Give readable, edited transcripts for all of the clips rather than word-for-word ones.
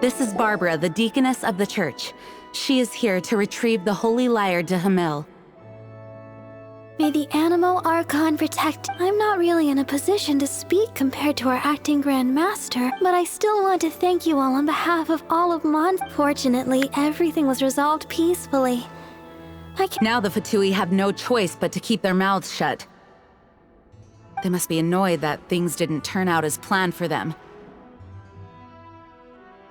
This is Barbara, the deaconess of the church. She is here to retrieve the holy lyre de Hamil. May the Animo Archon protect. I'm not really in a position to speak compared to our acting Grand Master, but I still want to thank you all on behalf of all of Mon. Fortunately, everything was resolved peacefully. Now the Fatui have no choice but to keep their mouths shut. They must be annoyed that things didn't turn out as planned for them.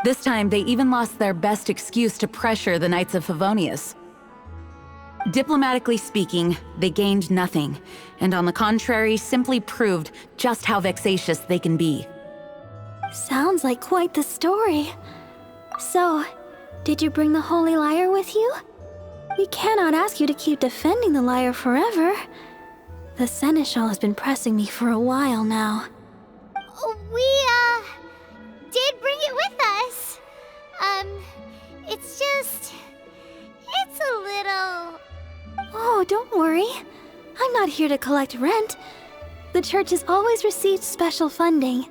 This time, they even lost their best excuse to pressure the Knights of Favonius. Diplomatically speaking, they gained nothing, and on the contrary, simply proved just how vexatious they can be. Sounds like quite the story. So, did you bring the holy lyre with you? We cannot ask you to keep defending the lyre forever. The Seneschal has been pressing me for a while now. We, did bring it with us. It's a little... Oh, don't worry. I'm not here to collect rent. The church has always received special funding.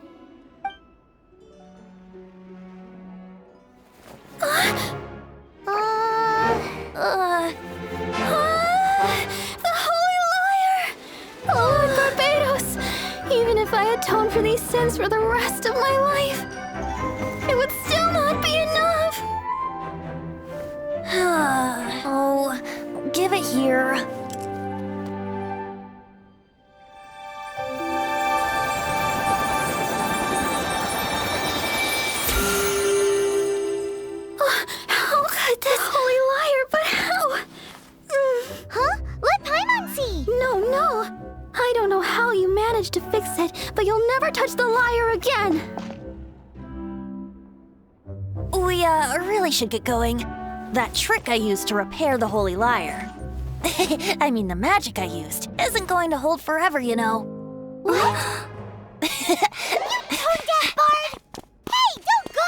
The Holy Lyre! Lord Barbados! Even if I atone for these sins for the rest of my life, it would still not be enough! Oh, give it here. How could this holy lyre, but how? Huh? Let Paimon see! No. I don't know how you managed to fix it, but you'll never touch the lyre again! We, really should get going. That trick I used to repair the holy lyre. I mean, the magic I used isn't going to hold forever, you know. What? You tone deaf, Bard! Hey, don't go!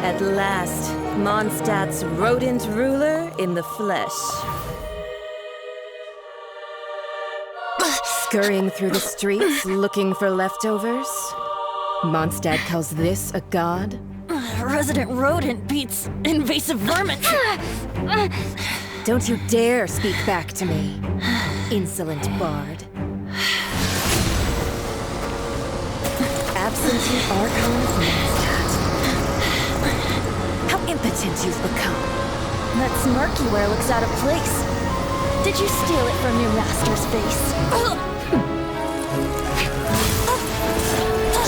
At last, Mondstadt's rodent ruler in the flesh. Scurrying through the streets looking for leftovers? Mondstadt calls this a god? Resident rodent beats invasive vermin. Don't you dare speak back to me, insolent bard. Absentee Archon of Mondstadt. How impotent you've become. That snarky wear looks out of place. Did you steal it from your master's face?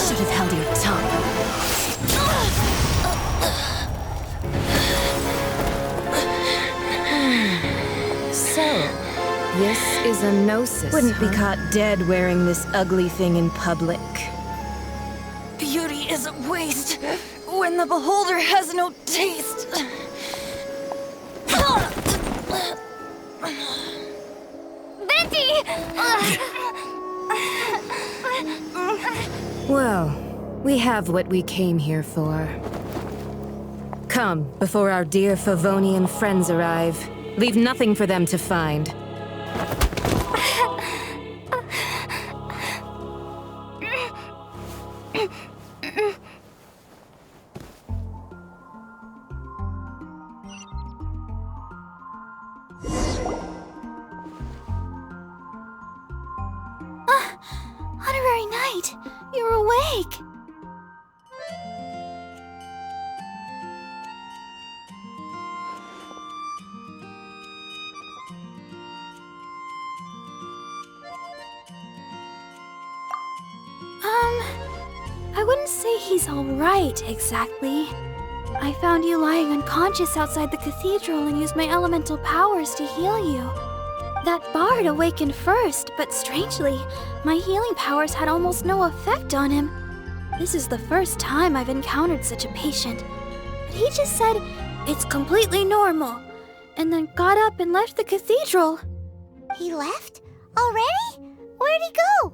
Should have held your tongue. So, this is a gnosis. Wouldn't be caught dead wearing this ugly thing in public. Beauty is a waste when the beholder has no taste. Betty! Well, we have what we came here for. Come, before our dear Favonian friends arrive. Leave nothing for them to find. Temporary Knight, you're awake! I wouldn't say he's alright, exactly. I found you lying unconscious outside the cathedral and used my elemental powers to heal you. That bard awakened first, but strangely, my healing powers had almost no effect on him. This is the first time I've encountered such a patient. But he just said, it's completely normal, and then got up and left the cathedral. He left? Already? Where'd he go?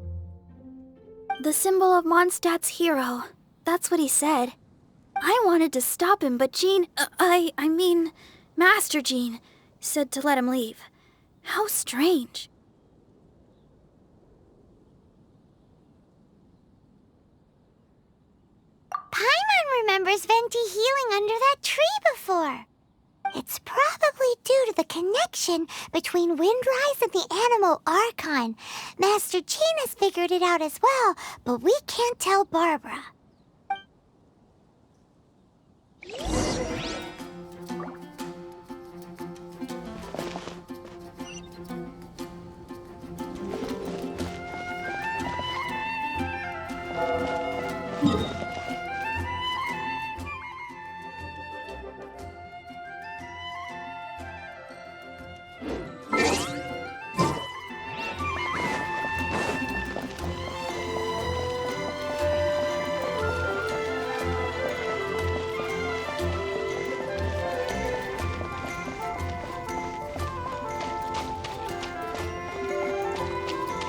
The symbol of Mondstadt's hero. That's what he said. I wanted to stop him, but Jean, I mean, Master Jean, said to let him leave. How strange. Paimon remembers Venti healing under that tree before. It's probably due to the connection between Windrise and the Animal Archon. Master Jean has figured it out as well, but we can't tell Barbara.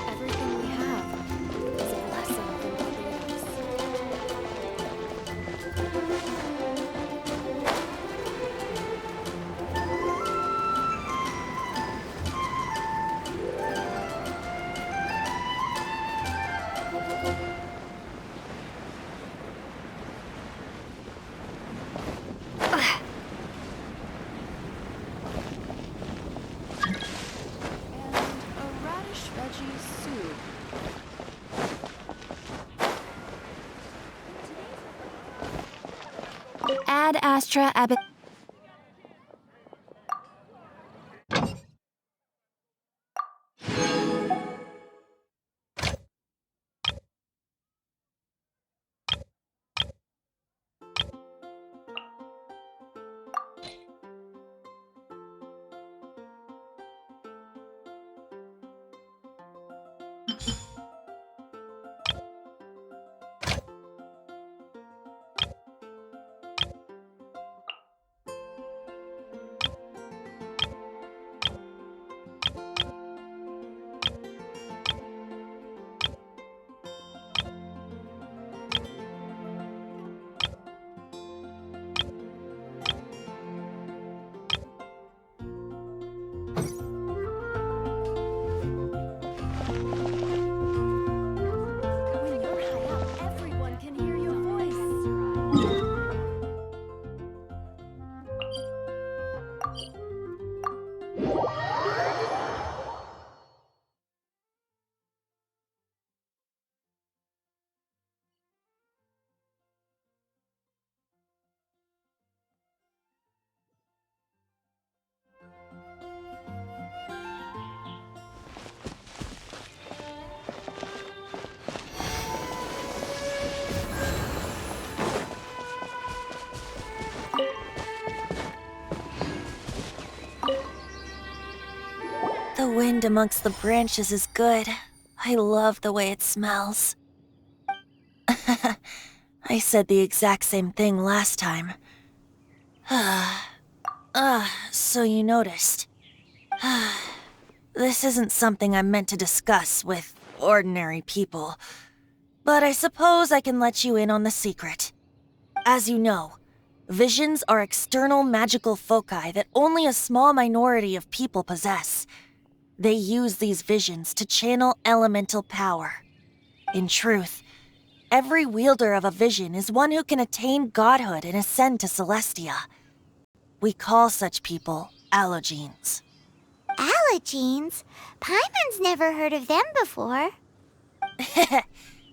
Everything we have is a lesson from others. A radish veggie soup. Ad Astra Ab. When you're high up, everyone can hear your voice. The wind amongst the branches is good. I love the way it smells. I said the exact same thing last time. So you noticed. This isn't something I'm meant to discuss with ordinary people. But I suppose I can let you in on the secret. As you know, visions are external magical foci that only a small minority of people possess. They use these visions to channel elemental power. In truth, every wielder of a vision is one who can attain godhood and ascend to Celestia. We call such people allogenes. Allogenes? Paimon's never heard of them before.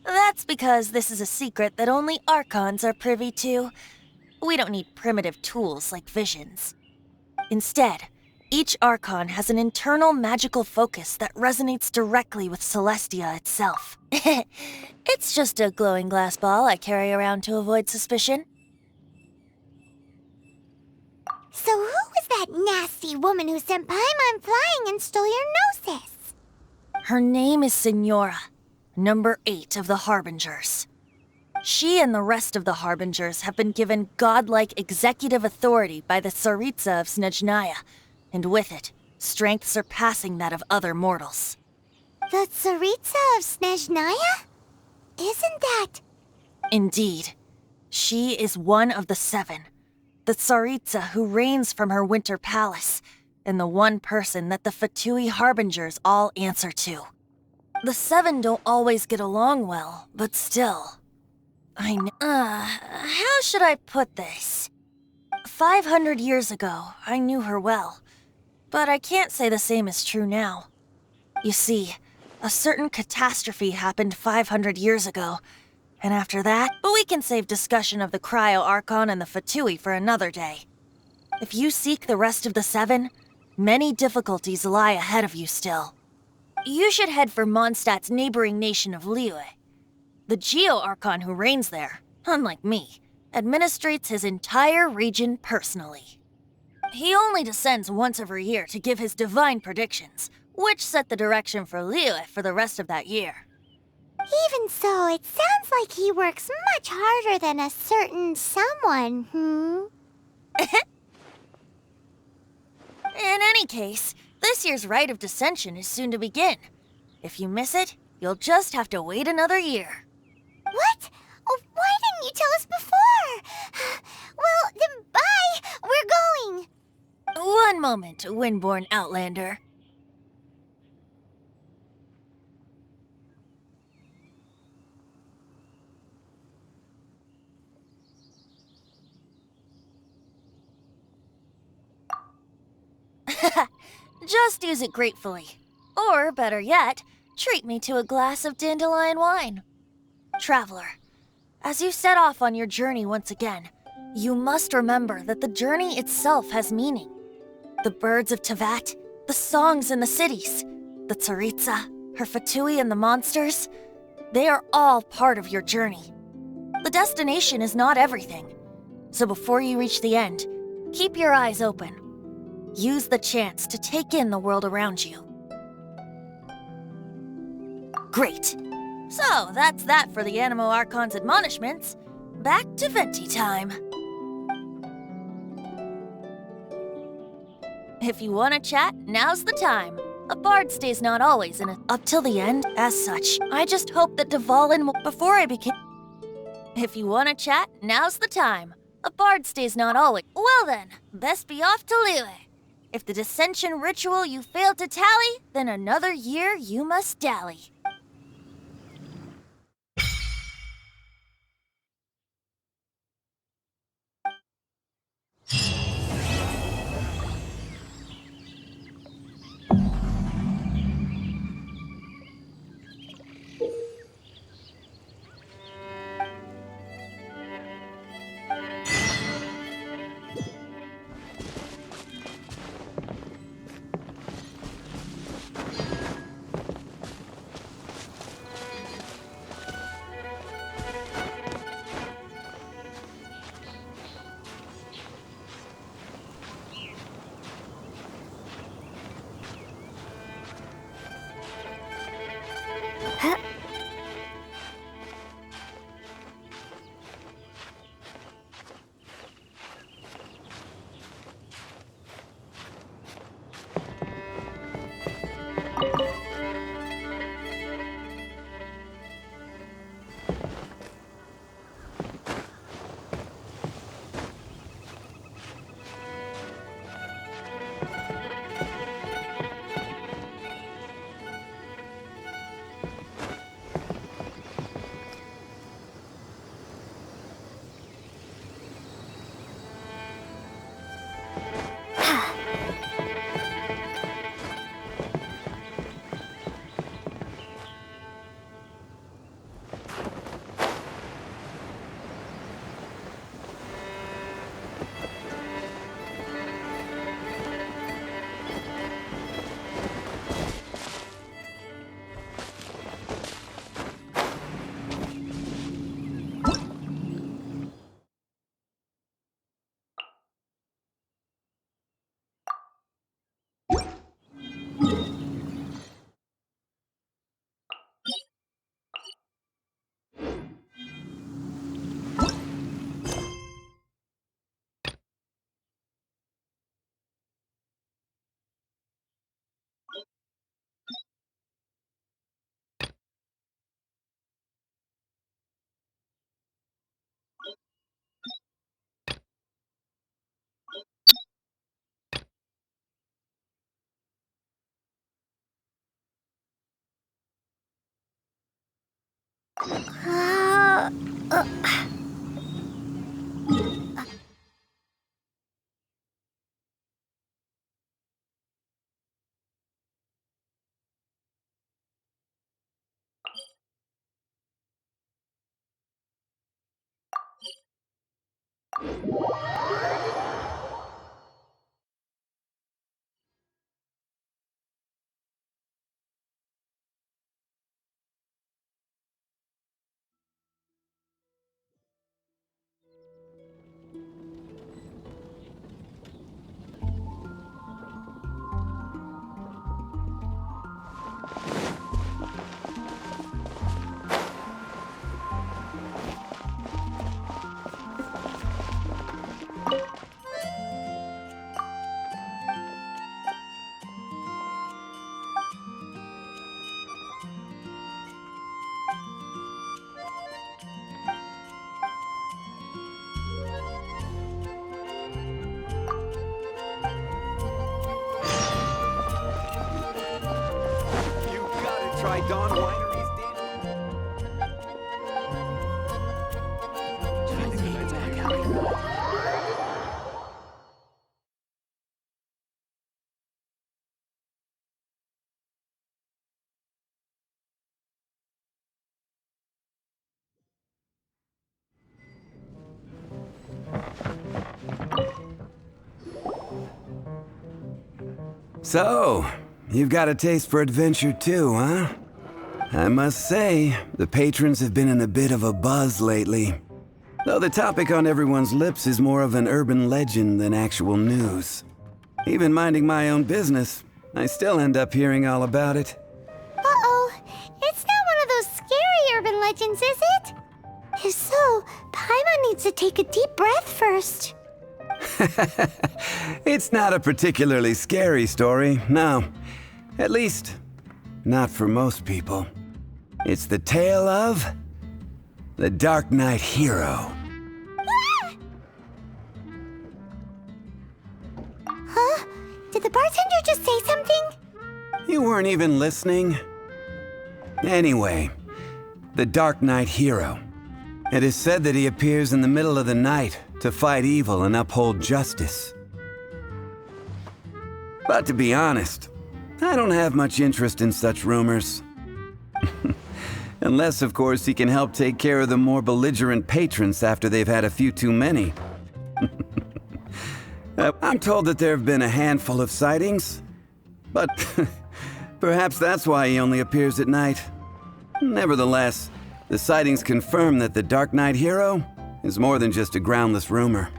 That's because this is a secret that only Archons are privy to. We don't need primitive tools like visions. Instead, each Archon has an internal magical focus that resonates directly with Celestia itself. It's just a glowing glass ball I carry around to avoid suspicion. So who was that nasty woman who sent Paimon flying and stole your Gnosis? Her name is Signora, number 8 of the Harbingers. She and the rest of the Harbingers have been given godlike executive authority by the Tsaritsa of Snezhnaya, and with it, strength surpassing that of other mortals. The Tsaritsa of Snezhnaya? Isn't that... Indeed. She is one of the 7, the Tsaritsa who reigns from her winter palace, and the one person that the Fatui Harbingers all answer to. The 7 don't always get along well, but still... how should I put this? 500 years ago, I knew her well, but I can't say the same is true now. You see, a certain catastrophe happened 500 years ago, and after that, we can save discussion of the Cryo Archon and the Fatui for another day. If you seek the rest of the 7, many difficulties lie ahead of you still. You should head for Mondstadt's neighboring nation of Liyue. The Geo-Archon who reigns there, unlike me, administrates his entire region personally. He only descends once every year to give his divine predictions, which set the direction for Liyue for the rest of that year. Even so, it sounds like he works much harder than a certain someone, In any case, this year's Rite of Descension is soon to begin. If you miss it, you'll just have to wait another year. What? Oh, why didn't you tell us before? Well, then bye! We're going! One moment, Windborn Outlander. Just use it gratefully. Or, better yet, treat me to a glass of dandelion wine. Traveler, as you set off on your journey once again, you must remember that the journey itself has meaning. The birds of Tevat, the songs in the cities, the Tsaritsa, her Fatui and the monsters, they are all part of your journey. The destination is not everything, so before you reach the end, keep your eyes open. Use the chance to take in the world around you. Great. So, that's that for the Animo Archon's admonishments. Back to Venti time. If you want to chat, now's the time. A bard stays not always in a... Up till the end, as such. I just hope that Dvalin will... Before I begin... If you want to chat, now's the time. A bard stays not always... Well then, best be off to Liyue. If the dissension ritual you failed to tally, then another year you must dally. Uh, uh, Try Dawn Winery's So, you've got a taste for adventure too, huh? I must say, the patrons have been in a bit of a buzz lately. Though the topic on everyone's lips is more of an urban legend than actual news. Even minding my own business, I still end up hearing all about it. Uh-oh. It's not one of those scary urban legends, is it? If so, Paimon needs to take a deep breath first. It's not a particularly scary story, no. At least, not for most people. It's the tale of the Dark Knight Hero. Huh? Did the bartender just say something? You weren't even listening? Anyway, the Dark Knight Hero. It is said that he appears in the middle of the night to fight evil and uphold justice. But to be honest, I don't have much interest in such rumors. Unless, of course, he can help take care of the more belligerent patrons after they've had a few too many. I'm told that there have been a handful of sightings, but perhaps that's why he only appears at night. Nevertheless, the sightings confirm that the Dark Knight Hero is more than just a groundless rumor.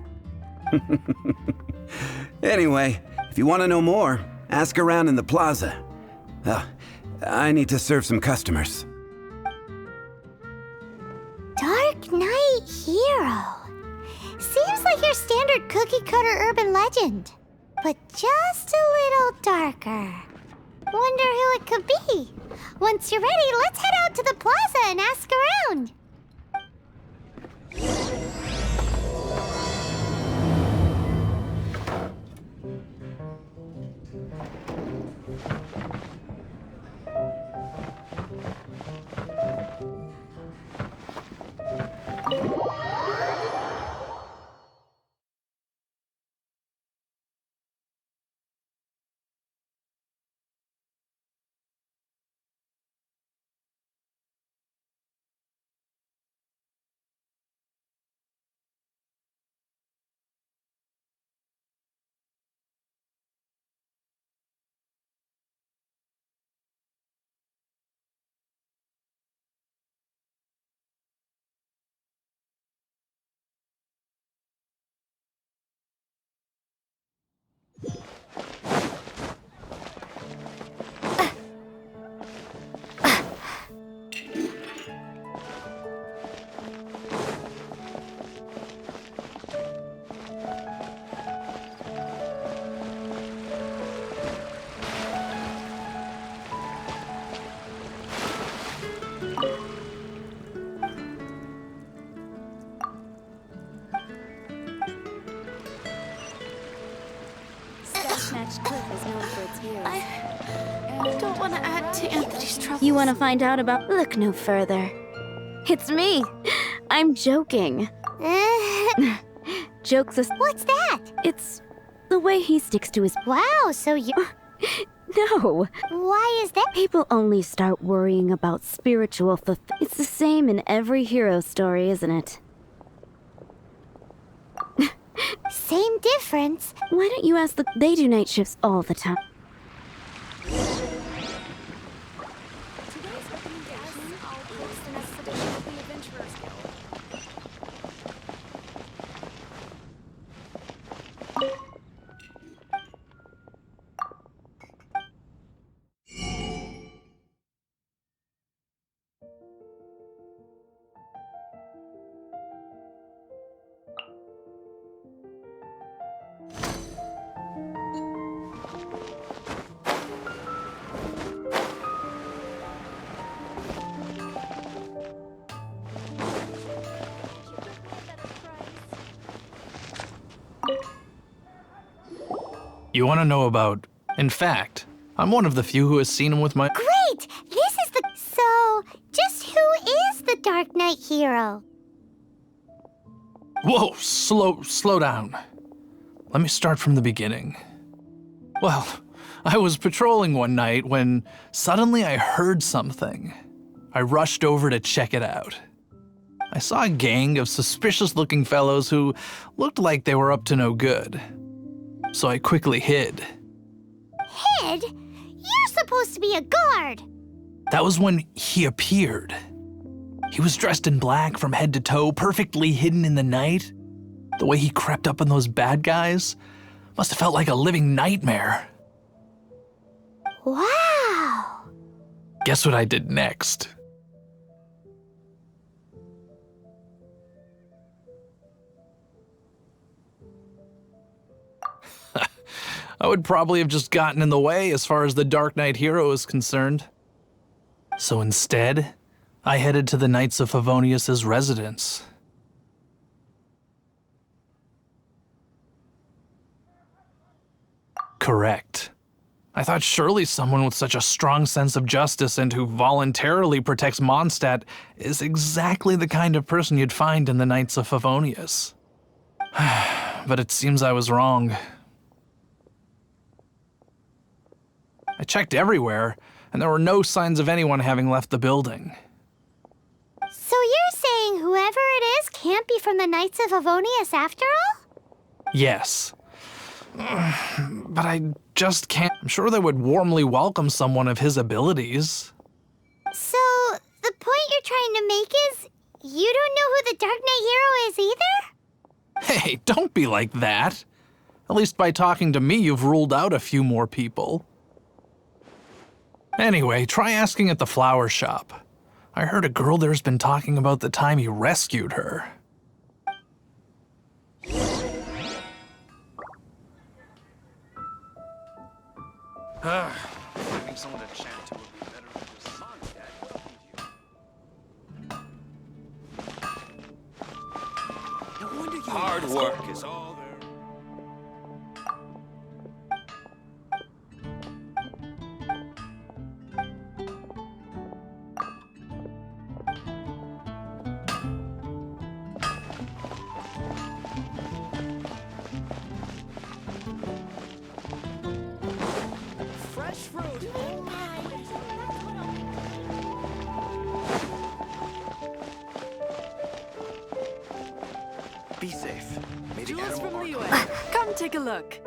Anyway, if you want to know more, ask around in the plaza. I need to serve some customers. Dark Knight Hero. Seems like your standard cookie-cutter urban legend, but just a little darker. Wonder who it could be. Once you're ready, let's head out to the plaza and ask around. You want to find out about... Look no further. It's me. I'm joking. Jokes aside. What's that? It's the way he sticks to his. Wow, so you... No. Why is that? People only start worrying about spiritual It's the same in every hero story, isn't it? Same difference. Why don't you ask They do night shifts all the time. You want to know about... In fact, I'm one of the few who has seen him with my... Great! This is the... So, just who is the Dark Knight hero? Whoa, slow down. Let me start from the beginning. Well, I was patrolling one night when suddenly I heard something. I rushed over to check it out. I saw a gang of suspicious-looking fellows who looked like they were up to no good. So I quickly hid. Hid? You're supposed to be a guard! That was when he appeared. He was dressed in black from head to toe, perfectly hidden in the night. The way he crept up on those bad guys must have felt like a living nightmare. Wow! Guess what I did next? I would probably have just gotten in the way as far as the Dark Knight hero is concerned. So instead, I headed to the Knights of Favonius' residence. Correct. I thought surely someone with such a strong sense of justice and who voluntarily protects Mondstadt is exactly the kind of person you'd find in the Knights of Favonius. But it seems I was wrong. I checked everywhere, and there were no signs of anyone having left the building. So you're saying whoever it is can't be from the Knights of Favonius after all? Yes. But I just can't. I'm sure they would warmly welcome someone of his abilities. So, the point you're trying to make is you don't know who the Dark Knight hero is either? Hey, don't be like that. At least by talking to me, you've ruled out a few more people. Anyway, try asking at the flower shop. I heard a girl there's been talking about the time you rescued her. Finding someone to chat to would be better than your son, Dad. No wonder you hard work is all there. Be safe. Maybe Jules animal from mark- the US. Come take a look.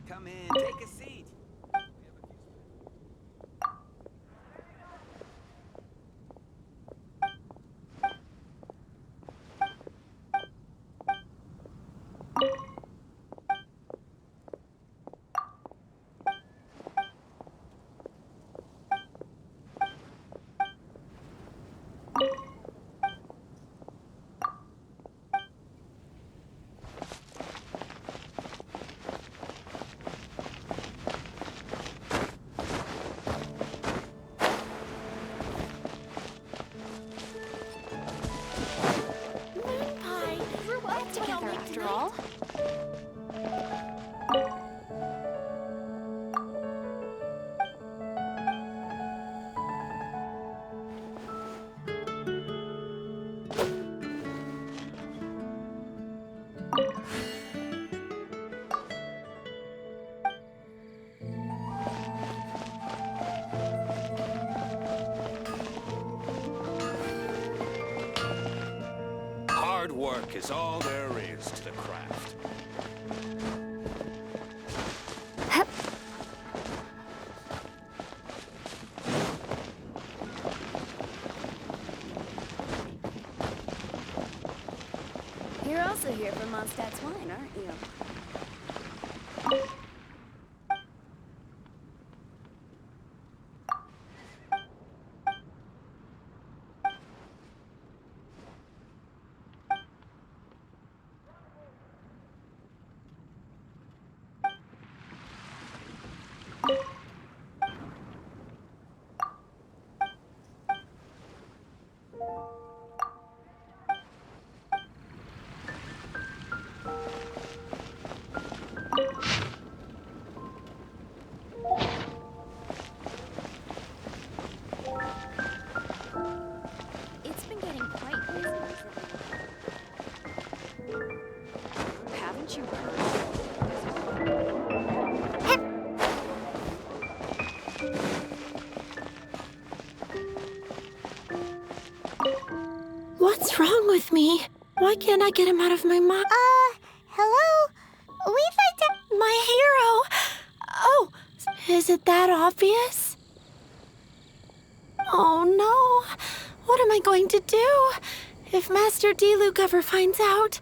Come in, take a seat. together after all. Hard work is all there is to the craft. You're also here for Mondstadt's wine, aren't you? It's been getting quite busy recently. Haven't you heard? What's wrong with me? Why can't I get him out of my mind? Hello? We'd like to... My hero! Oh, is it that obvious? Oh no! What am I going to do if Master Diluc ever finds out?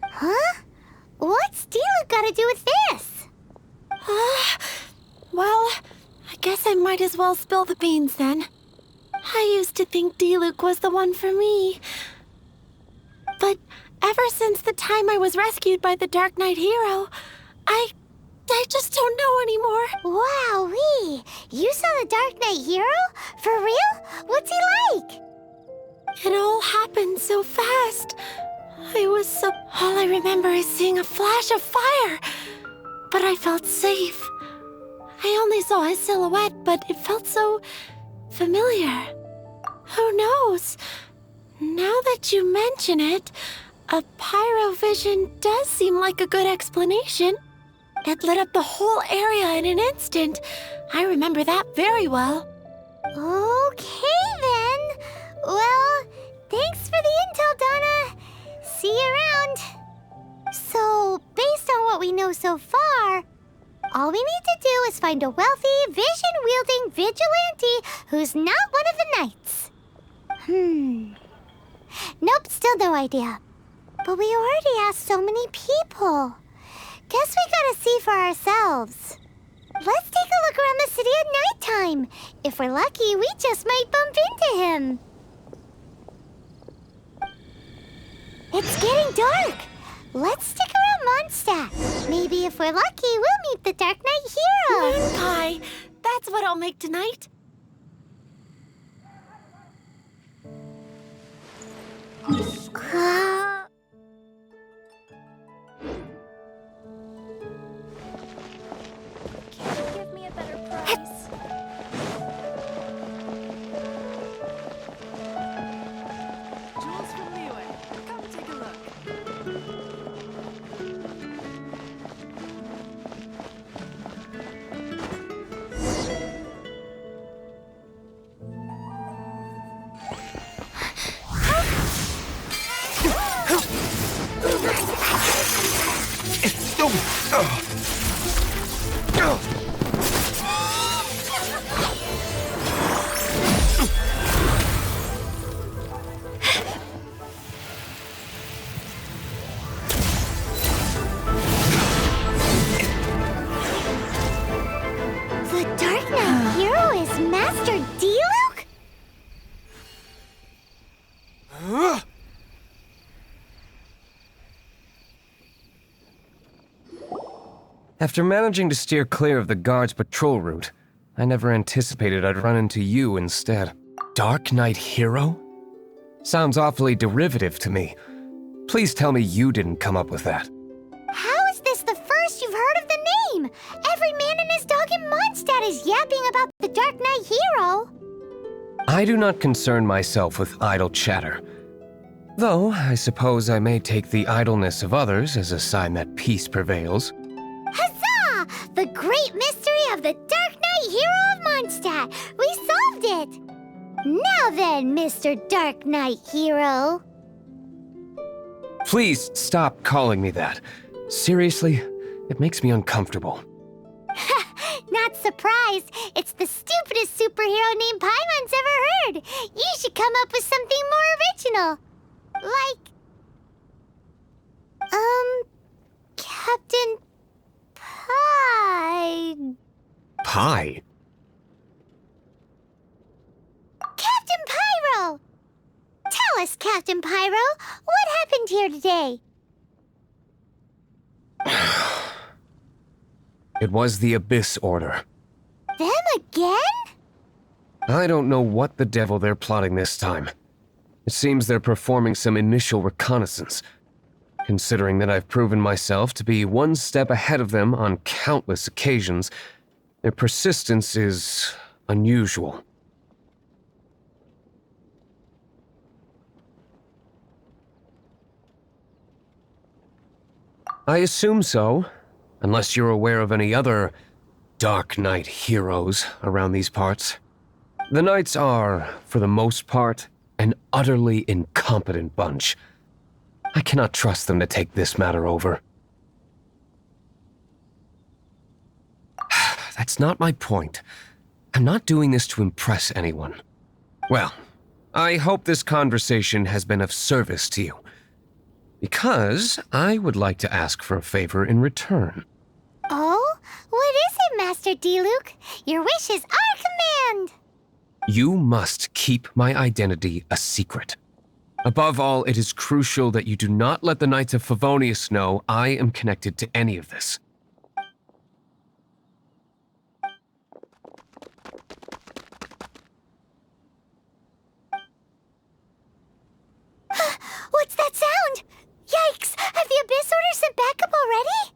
Huh? What's Diluc got to do with this? Well, I guess I might as well spill the beans then. I used to think Diluc was the one for me. But ever since the time I was rescued by the Dark Knight hero, I just don't know anymore. Wowee! You saw the Dark Knight hero? For real? What's he like? It all happened so fast. All I remember is seeing a flash of fire. But I felt safe. I only saw his silhouette, but it felt so familiar. Who knows? Now that you mention it, a pyrovision does seem like a good explanation. It lit up the whole area in an instant. I remember that very well. Okay, then. Well, thanks for the intel, Donna. See you around. So, based on what we know so far, all we need to do is find a wealthy, vision-wielding vigilante who's not one of the knights. Nope, still no idea. But we already asked so many people. Guess we gotta see for ourselves. Let's take a look around the city at nighttime. If we're lucky, we just might bump into him. It's getting dark. Let's stick around Mondstadt. Maybe if we're lucky, we'll meet the Dark Knight hero. Moon pie. That's what I'll make tonight. Can you give me a better price? Jewels from Liyue. Come take a look. The Dark Knight hero is Master Diluc? After managing to steer clear of the guard's patrol route, I never anticipated I'd run into you instead. Dark Knight hero? Sounds awfully derivative to me. Please tell me you didn't come up with that. How is this the first you've heard of the name? Every man and his dog in Mondstadt is yapping about the Dark Knight hero. I do not concern myself with idle chatter. Though, I suppose I may take the idleness of others as a sign that peace prevails. Huzzah! The great mystery of the Dark Knight hero of Mondstadt! We solved it! Now then, Mr. Dark Knight hero. Please stop calling me that. Seriously, it makes me uncomfortable. Not surprised. It's the stupidest superhero name Paimon's ever heard. You should come up with something more original. Like... Captain Pie... Pie? Captain Pyro! Tell us, Captain Pyro, what happened here today? It was the Abyss Order. Them again? I don't know what the devil they're plotting this time. It seems they're performing some initial reconnaissance. Considering that I've proven myself to be one step ahead of them on countless occasions, their persistence is unusual. I assume so, unless you're aware of any other Dark Knight heroes around these parts. The Knights are, for the most part, an utterly incompetent bunch. I cannot trust them to take this matter over. That's not my point. I'm not doing this to impress anyone. Well, I hope this conversation has been of service to you. Because I would like to ask for a favor in return. Oh? What is it, Master D-Luke? Your wish is our command! You must keep my identity a secret. Above all, it is crucial that you do not let the Knights of Favonius know I am connected to any of this. What's that sound? Yikes! Have the Abyss Order sent backup already?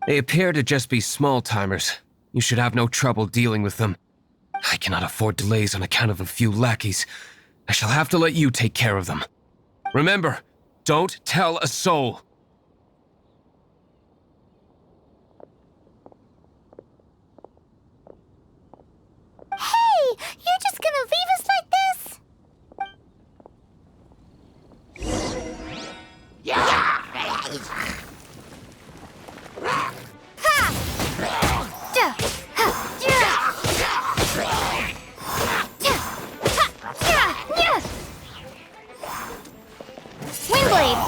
They appear to just be small-timers. You should have no trouble dealing with them. I cannot afford delays on account of a few lackeys. I shall have to let you take care of them. Remember, don't tell a soul. Hey! You're just gonna leave us like this? Windblade!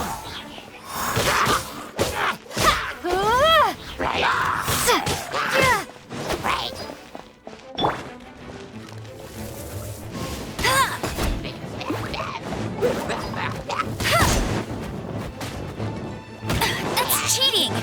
That's cheating!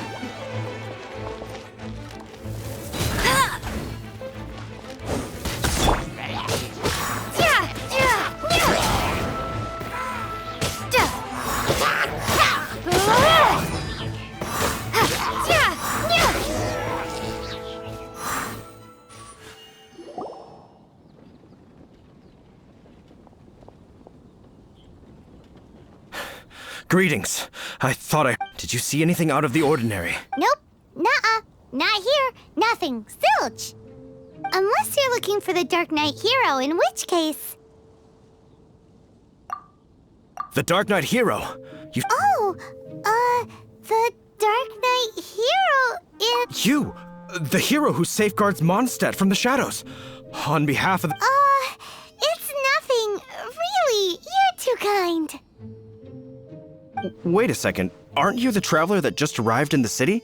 Greetings. I thought Did you see anything out of the ordinary? Nope. Nuh-uh. Not here. Nothing. Zilch. Unless you're looking for the Dark Knight hero, in which case... The Dark Knight hero? You... Oh! The Dark Knight hero is... You! The hero who safeguards Mondstadt from the shadows. On behalf of the... It's nothing. Really. You're too kind. Wait a second. Aren't you the traveler that just arrived in the city?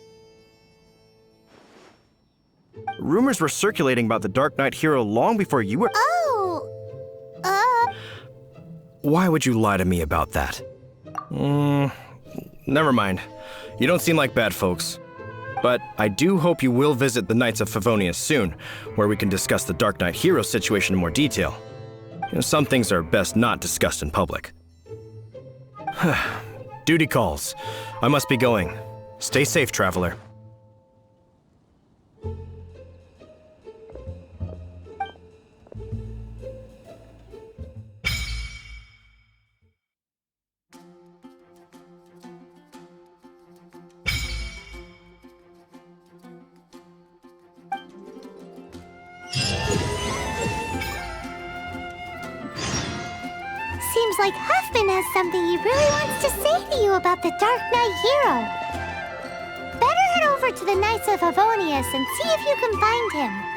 Rumors were circulating about the Dark Knight hero long before you were... Oh! Why would you lie to me about that? Never mind. You don't seem like bad folks. But I do hope you will visit the Knights of Favonius soon, where we can discuss the Dark Knight hero situation in more detail. You know, some things are best not discussed in public. Duty calls. I must be going. Stay safe, traveler. Seems like Huffman has something he really wants to say to you about the Dark Knight Hero. Better head over to the Knights of Favonius and see if you can find him.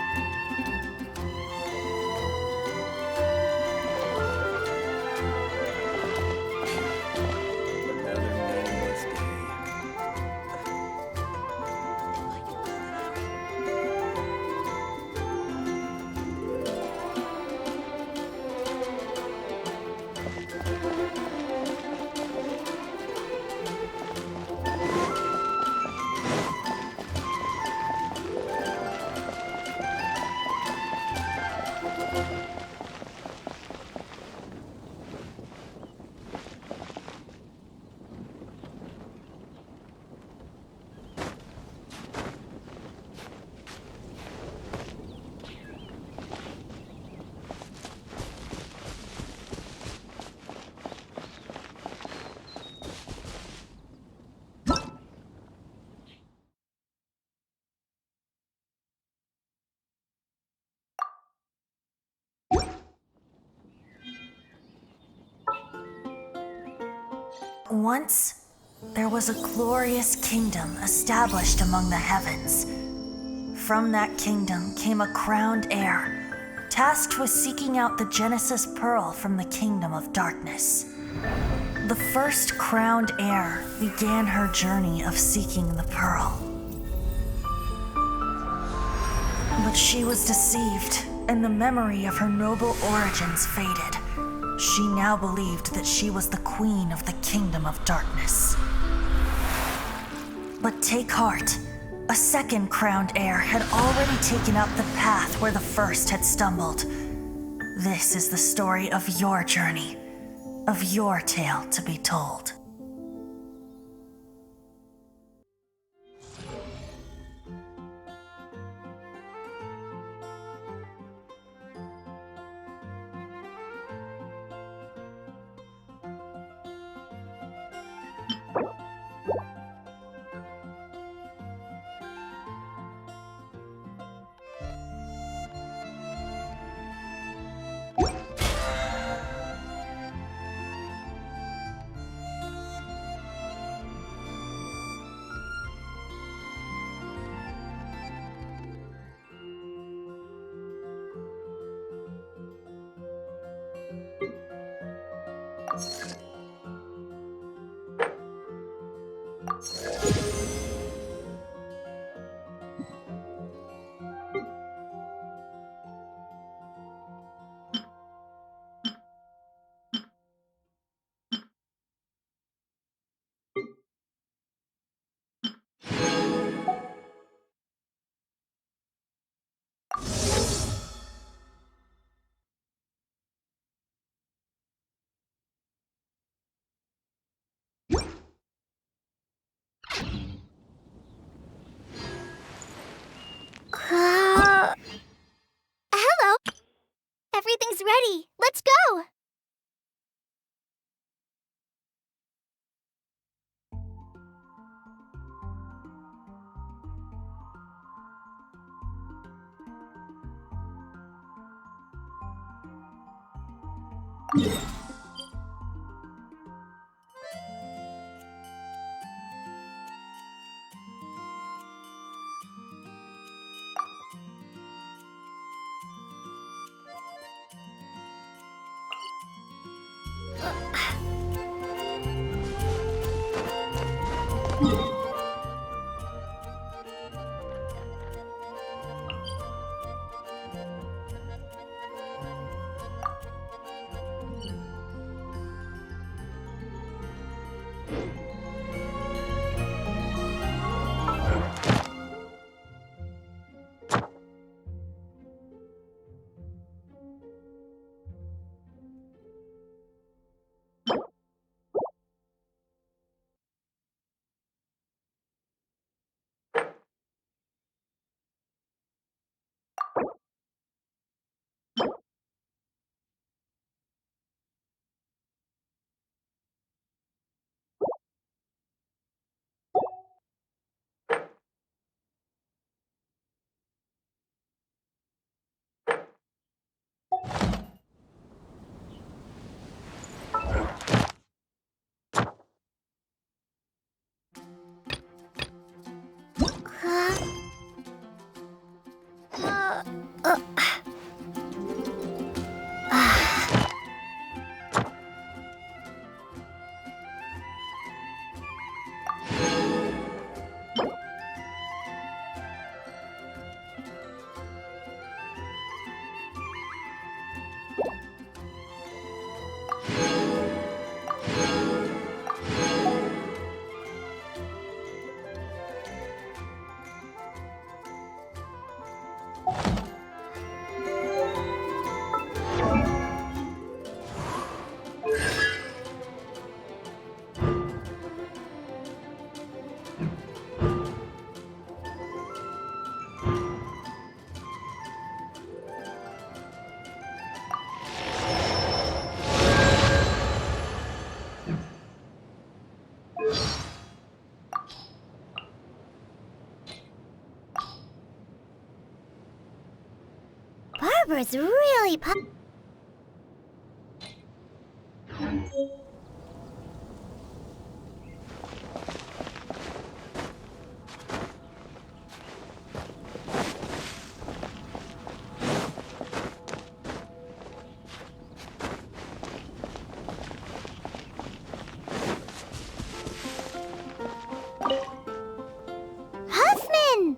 Once, there was a glorious kingdom established among the heavens. From that kingdom came a crowned heir, tasked with seeking out the Genesis Pearl from the kingdom of darkness. The first crowned heir began her journey of seeking the pearl. But she was deceived, and the memory of her noble origins faded. She now believed that she was the queen of the kingdom of darkness. But take heart. A second crowned heir had already taken up the path where the first had stumbled. This is the story of your journey, of your tale to be told. Hello! Everything's ready. Let's go! rubber's really Huffman!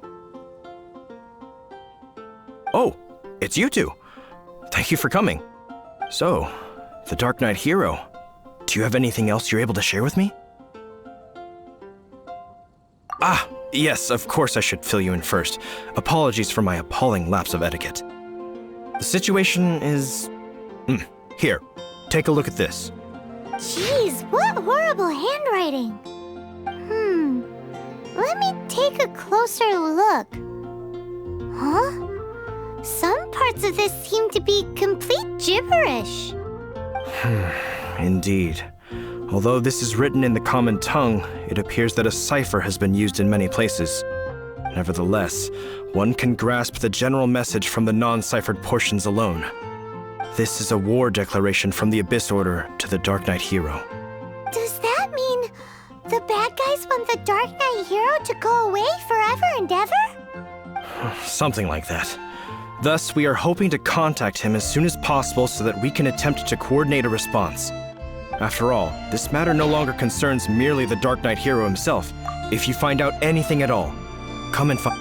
Oh, it's you two. Thank you for coming. So, the Dark Knight hero. Do you have anything else you're able to share with me? Ah, yes, of course I should fill you in first. Apologies for my appalling lapse of etiquette. The situation is... Here, take a look at this. Jeez, what horrible handwriting. Let me take a closer look. Huh? Some parts of this seem to be complete gibberish. Indeed. Although this is written in the common tongue, it appears that a cipher has been used in many places. Nevertheless, one can grasp the general message from the non-ciphered portions alone. This is a war declaration from the Abyss Order to the Dark Knight hero. Does that mean the bad guys want the Dark Knight hero to go away forever and ever? Something like that. Thus, we are hoping to contact him as soon as possible so that we can attempt to coordinate a response. After all, this matter no longer concerns merely the Dark Knight hero himself. If you find out anything at all, come and find...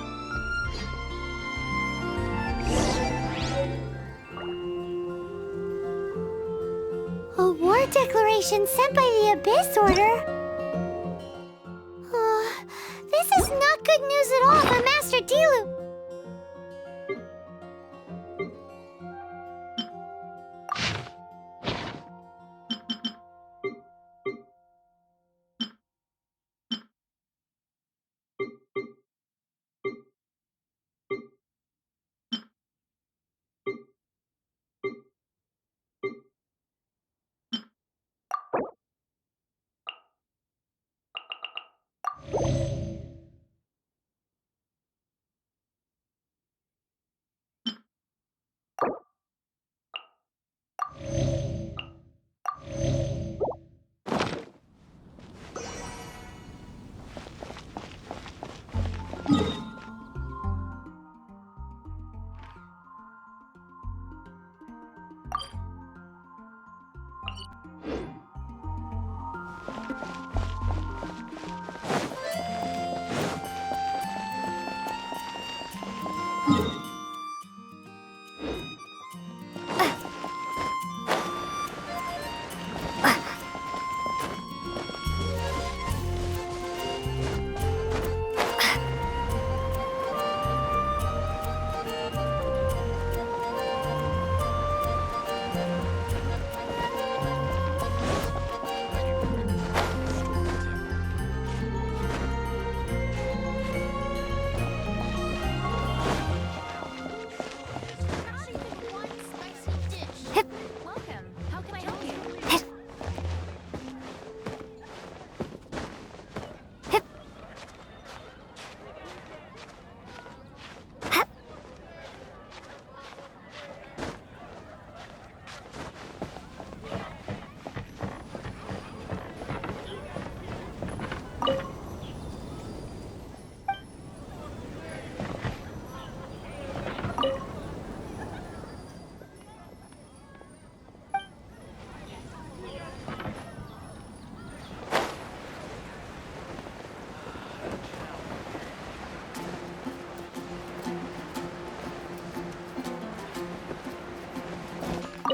A war declaration sent by the Abyss Order? This is not good news at all for Master Dilu.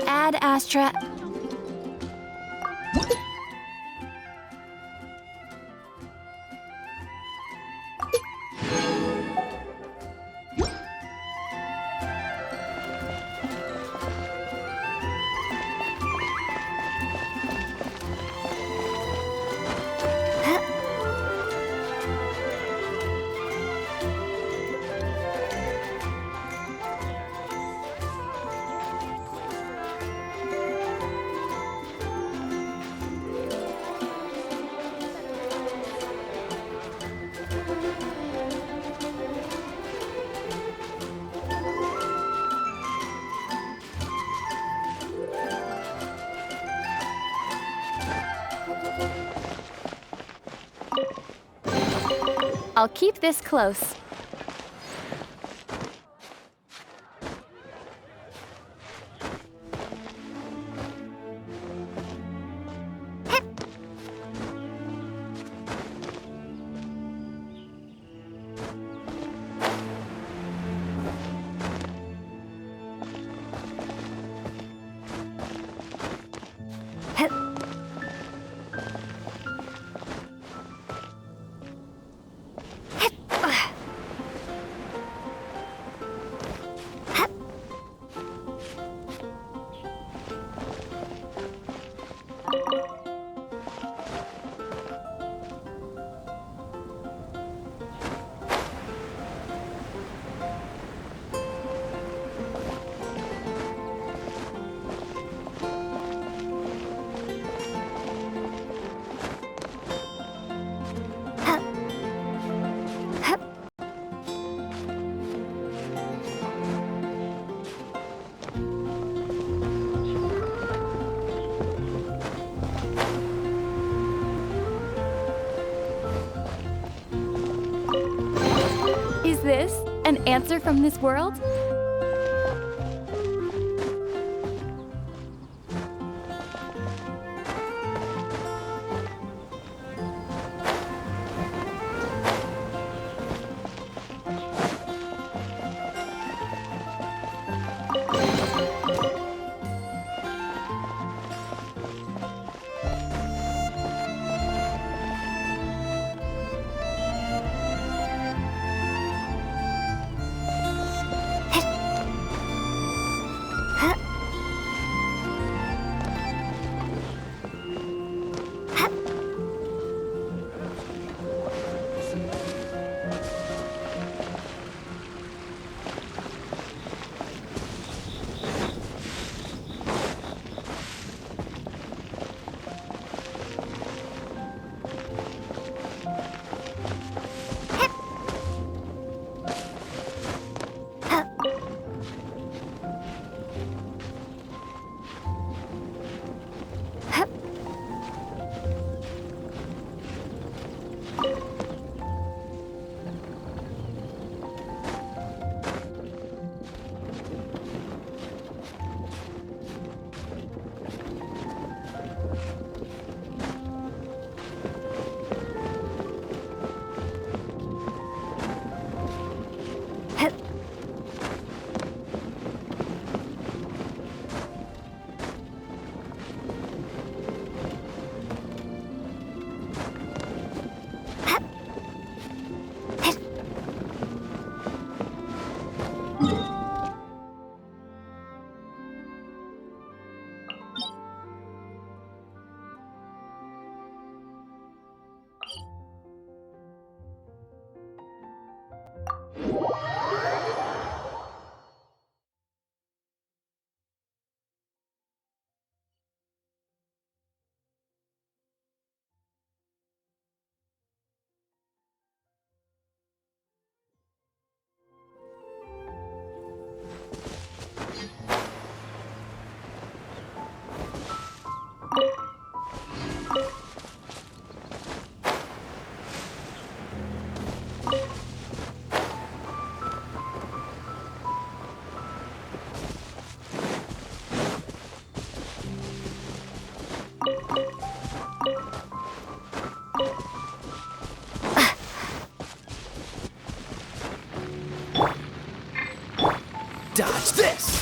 Ad Astra. I'll keep this close. Is this an answer from this world? Dodge this!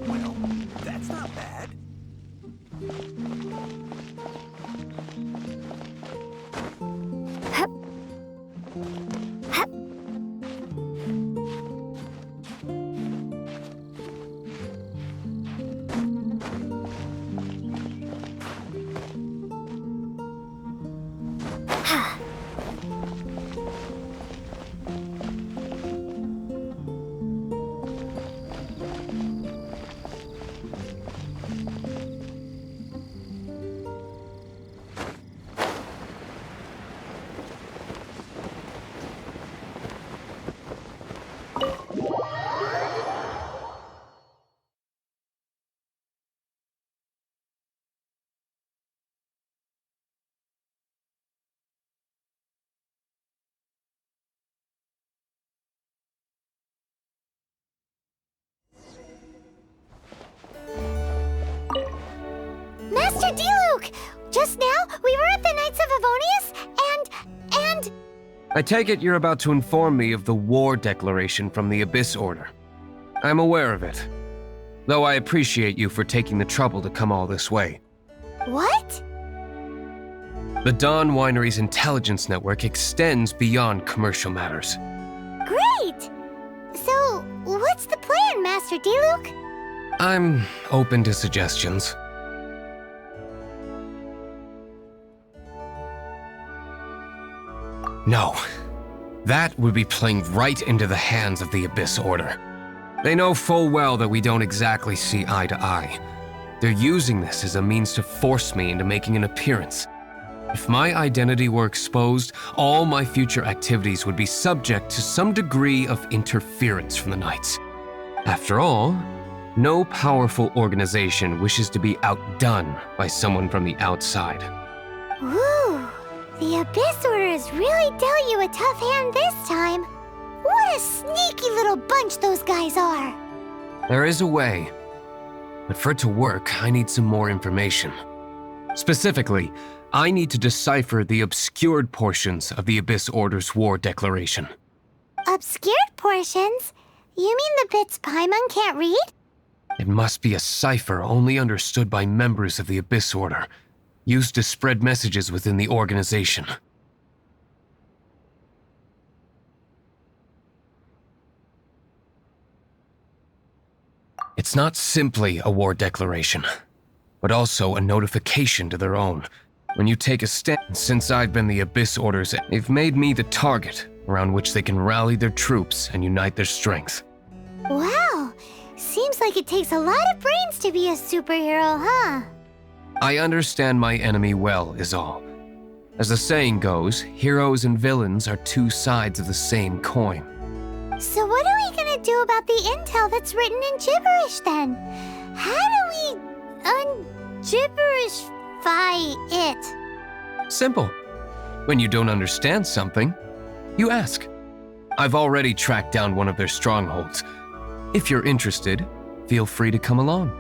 Well, that's not bad. Master Diluc! Just now, we were at the Knights of Favonius, and... I take it you're about to inform me of the war declaration from the Abyss Order. I'm aware of it, though I appreciate you for taking the trouble to come all this way. What? The Dawn Winery's intelligence network extends beyond commercial matters. Great! So, what's the plan, Master Diluc? I'm open to suggestions. No. That would be playing right into the hands of the Abyss Order. They know full well that we don't exactly see eye to eye. They're using this as a means to force me into making an appearance. If my identity were exposed, all my future activities would be subject to some degree of interference from the Knights. After all, no powerful organization wishes to be outdone by someone from the outside. Ooh, the Abyss Order has really dealt you a tough hand this time. What a sneaky little bunch those guys are. There is a way, but for it to work, I need some more information. Specifically, I need to decipher the obscured portions of the Abyss Order's war declaration. Obscured portions? You mean the bits Paimon can't read? It must be a cipher only understood by members of the Abyss Order, used to spread messages within the organization. It's not simply a war declaration, but also a notification to their own. When you take a stand, since I've been the Abyss Order's, they've made me the target around which they can rally their troops and unite their strength. Wow, seems like it takes a lot of brains to be a superhero, huh? I understand my enemy well, is all. As the saying goes, heroes and villains are two sides of the same coin. So what are we gonna do about the intel that's written in gibberish then? How do we un-gibberishify it? Simple. When you don't understand something, you ask. I've already tracked down one of their strongholds. If you're interested, feel free to come along.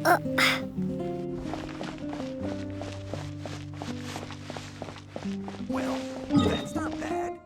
Well, that's not bad.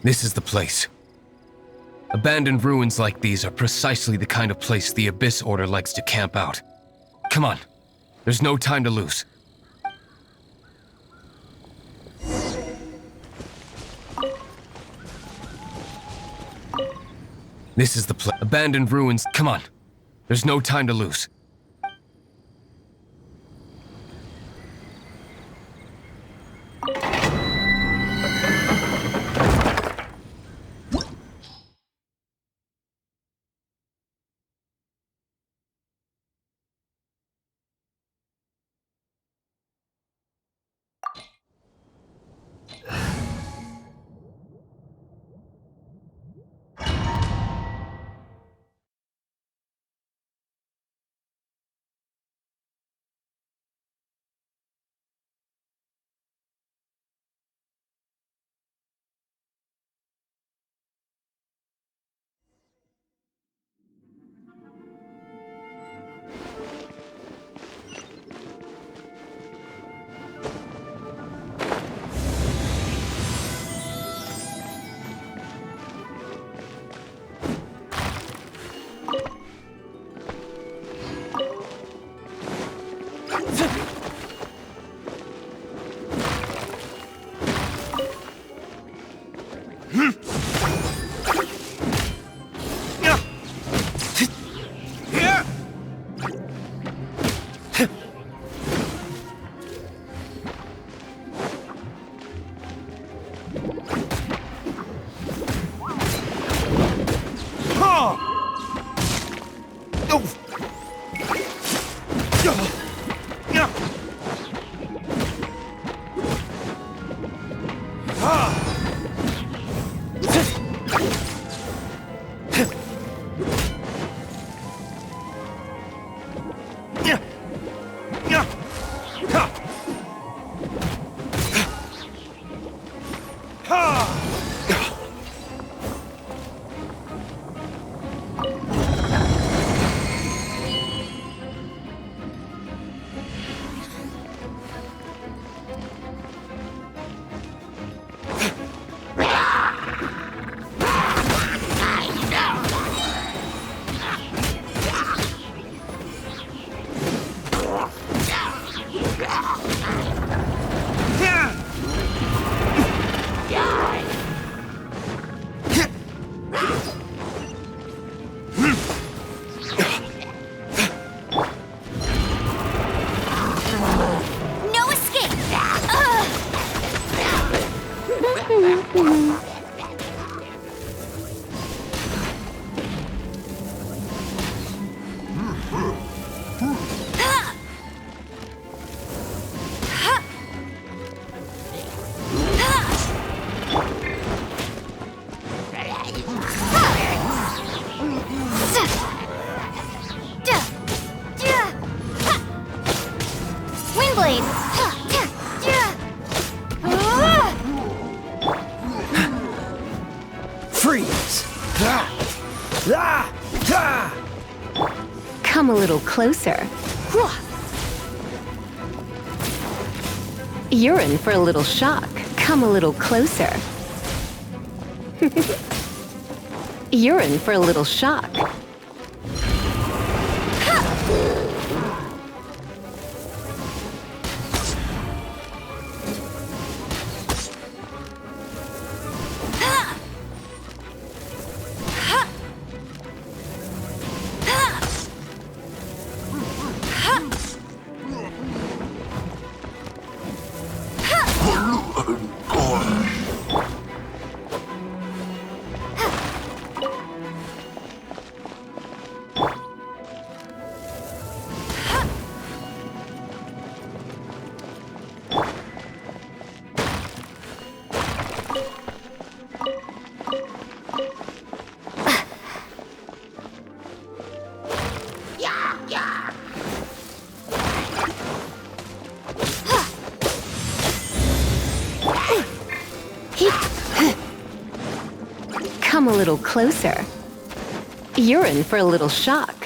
This is the place. Abandoned ruins like these are precisely the kind of place the Abyss Order likes to camp out. Come on. There's no time to lose. This is the place. Abandoned ruins. Come on. There's no time to lose. blade! Freeze! Come a little closer. You're in for a little shock. Come a little closer. You're in for a little shock. Come a little closer. You're in for a little shock.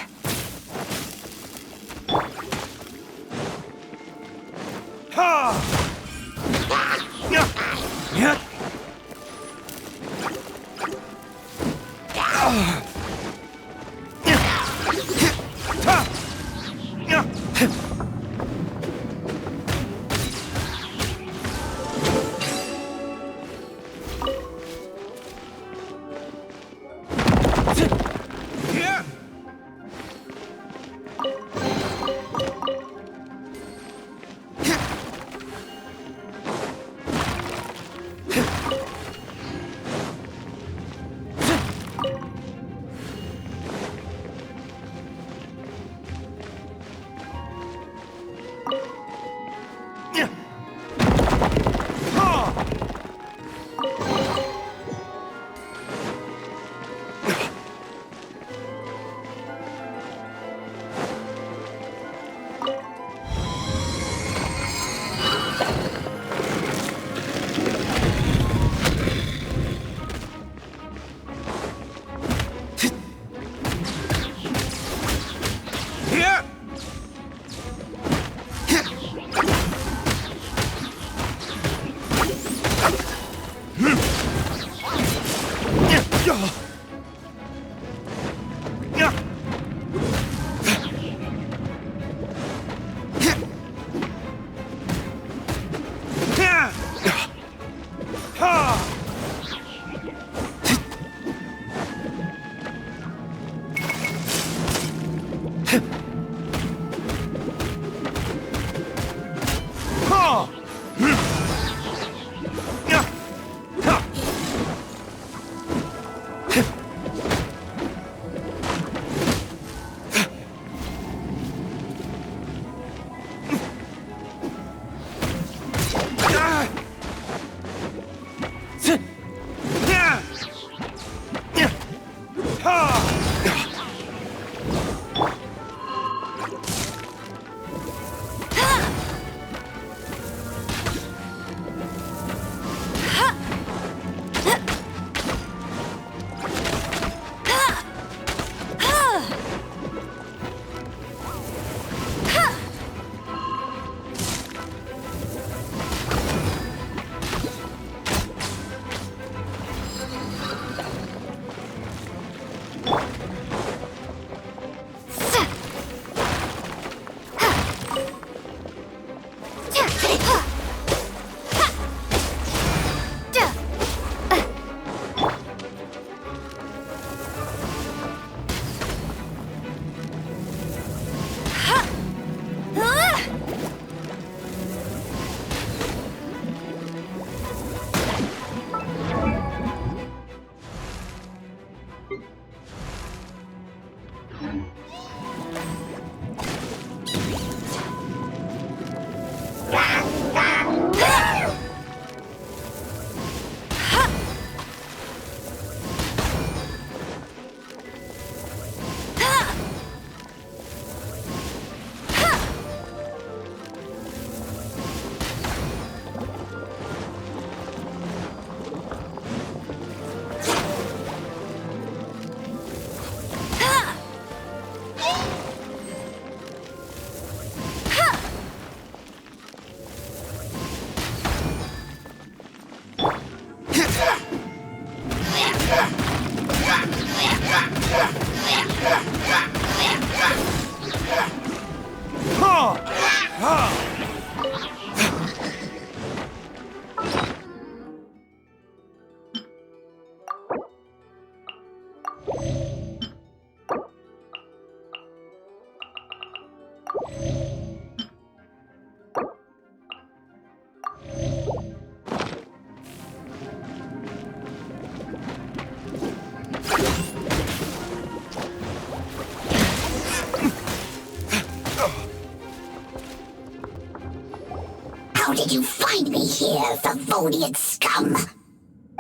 How did you find me here, Favonian scum?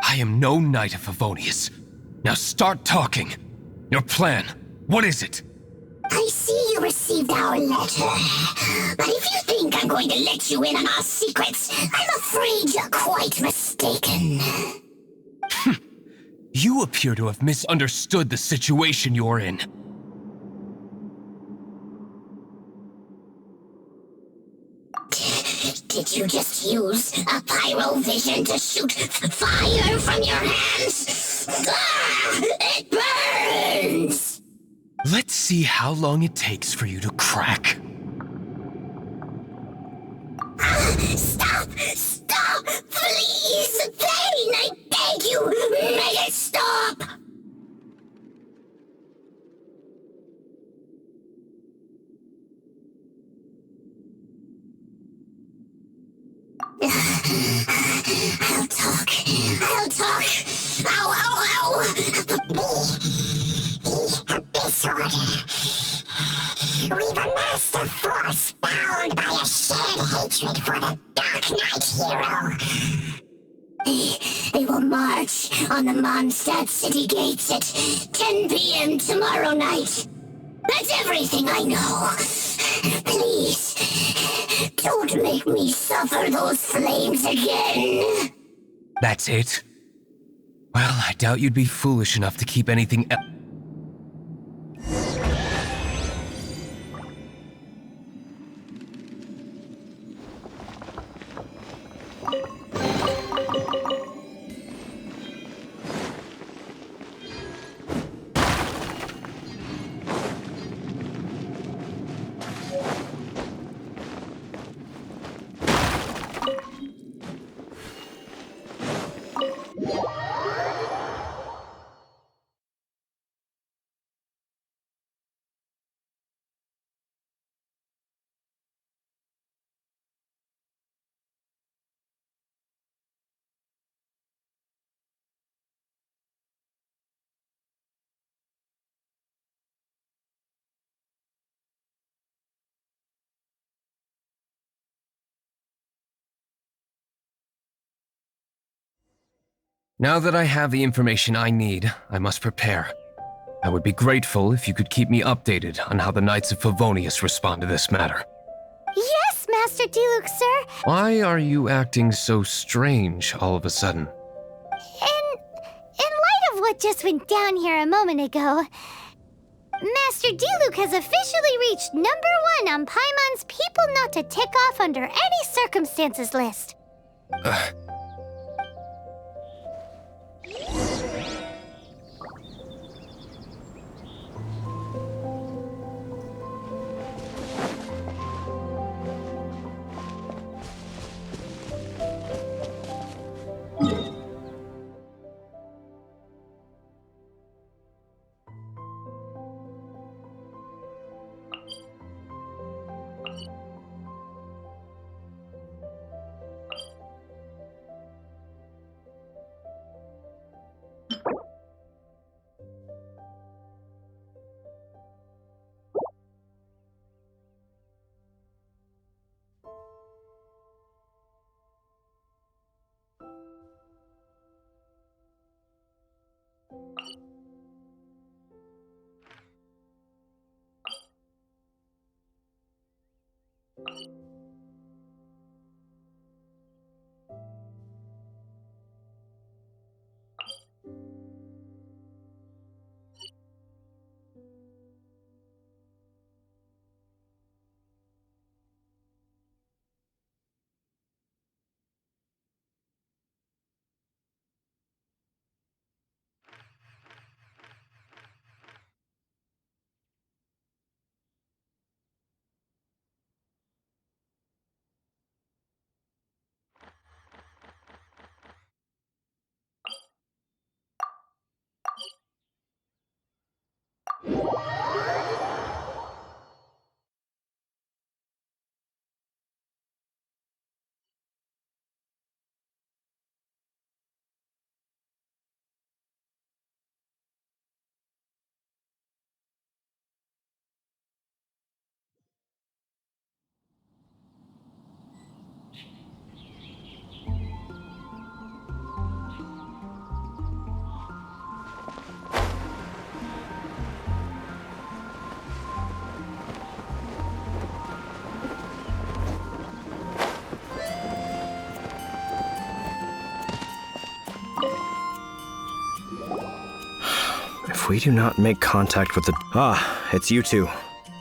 I am no knight of Favonius. Now start talking. Your plan, what is it? I see you received our letter. But if you think I'm going to let you in on our secrets, I'm afraid you're quite mistaken. You appear to have misunderstood the situation you're in. Did you just use a pyrovision to shoot fire from your hands? Ah, it burns! Let's see how long it takes for you to crack. Stop! Stop! Please! Thane, I beg you! Make it stop! I'll talk. I'll talk. Ow, ow, ow! Disorder. We've amassed a force bound by a shared hatred for the Dark Knight hero. They will march on the Mondstadt city gates at 10 p.m. tomorrow night. That's everything I know. Please, don't make me suffer those flames again. That's it? Well, I doubt you'd be foolish enough to keep anything else. Now that I have the information I need, I must prepare. I would be grateful if you could keep me updated on how the Knights of Favonius respond to this matter. Yes, Master Diluc, sir. Why are you acting so strange all of a sudden? In light of what just went down here a moment ago, Master Diluc has officially reached #1 on Paimon's people not to tick off under any circumstances list. we do not make contact with the... Ah, it's you two.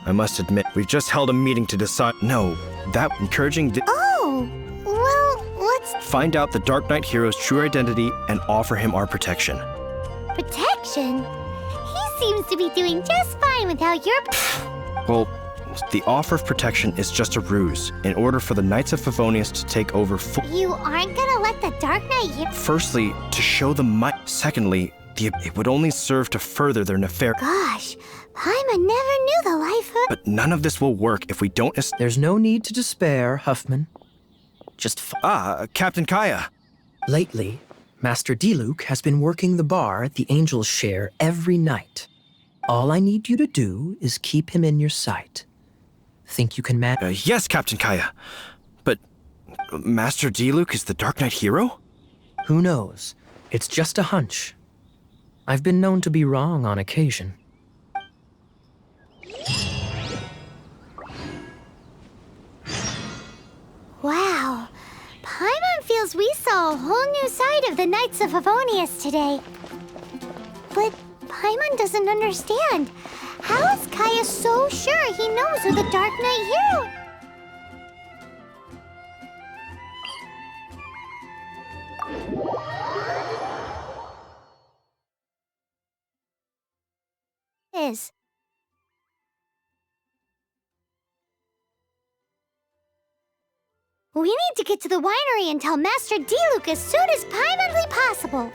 I must admit, we've just held a meeting to decide... No, that encouraging... Oh, well, let's... Find out the Dark Knight hero's true identity and offer him our protection. Protection? He seems to be doing just fine without your... Well, the offer of protection is just a ruse in order for the Knights of Favonius to take over You aren't gonna let the Dark Knight hear... Firstly, to show the might. Secondly, it would only serve to further their nefarious... Gosh, Paimon never knew the life of... But none of this will work if we don't... There's no need to despair, Huffman. Just Captain Kaya. Lately, Master Diluc has been working the bar at the Angel's Share every night. All I need you to do is keep him in your sight. Think you can manage? Yes, Captain Kaya. But Master Diluc is the Dark Knight hero? Who knows? It's just a hunch. I've been known to be wrong on occasion. Wow. Paimon feels we saw a whole new side of the Knights of Favonius today. But Paimon doesn't understand. How is Kaya so sure he knows who the Dark Knight hero is? We need to get to the winery and tell Master Diluc as soon as Paimonly possible.